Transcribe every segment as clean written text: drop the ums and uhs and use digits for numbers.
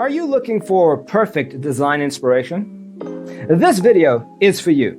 Are you looking for perfect design inspiration? This video is for you.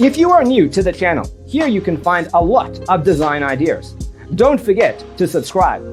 If you are new to the channel, here you can find a lot of design ideas. Don't forget to subscribe.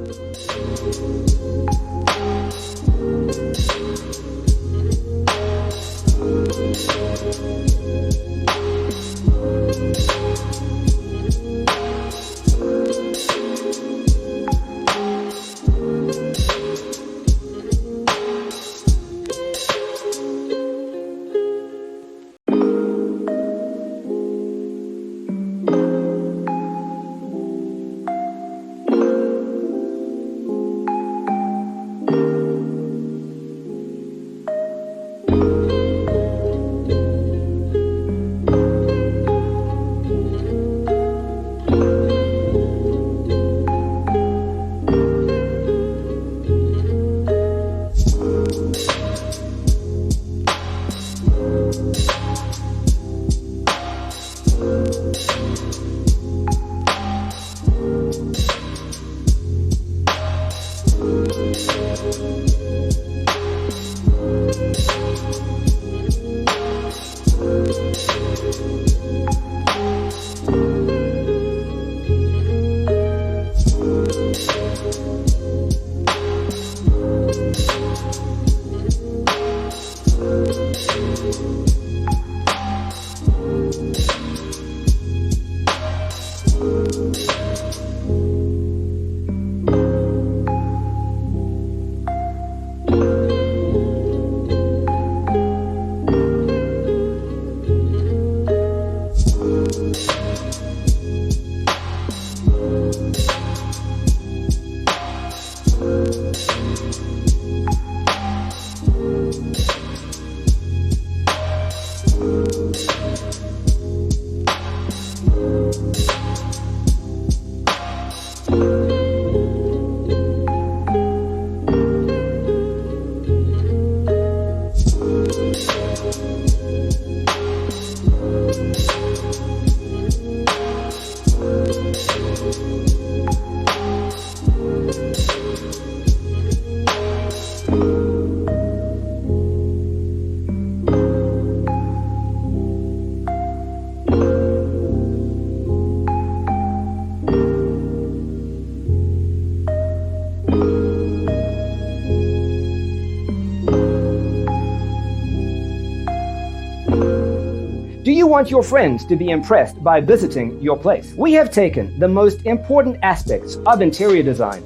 want your friends to be impressed by visiting your place. We have taken the most important aspects of interior design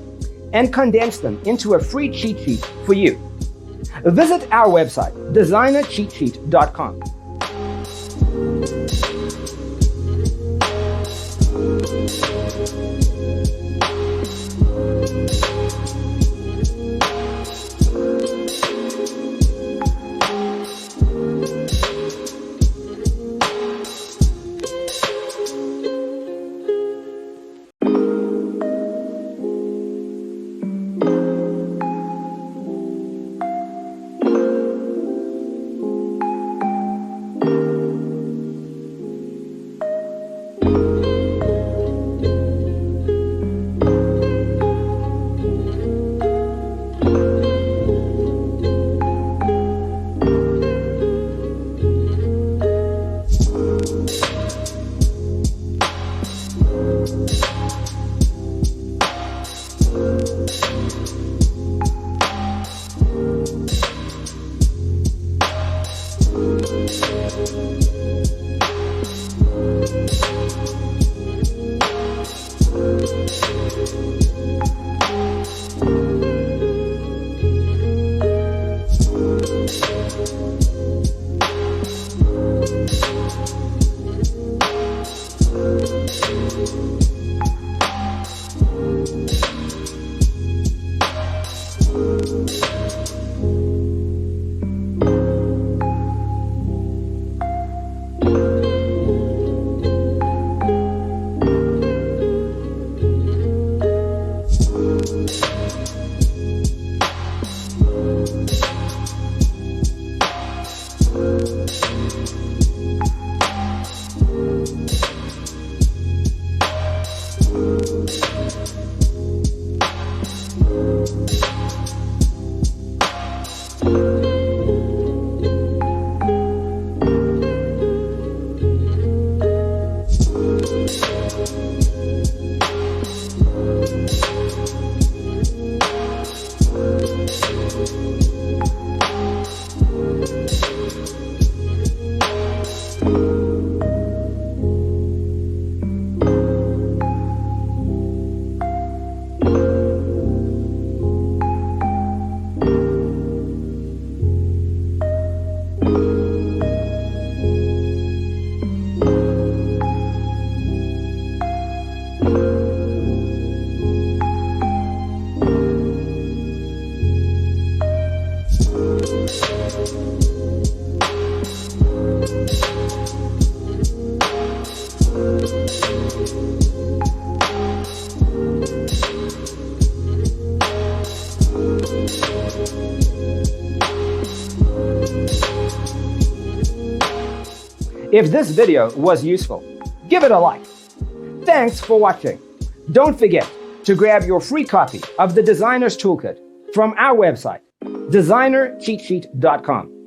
and condensed them into a free cheat sheet for you. Visit our website, designercheatsheet.com. If this video was useful, give it a like. Thanks for watching. Don't forget to grab your free copy of the Designer's Toolkit from our website, designercheatsheet.com.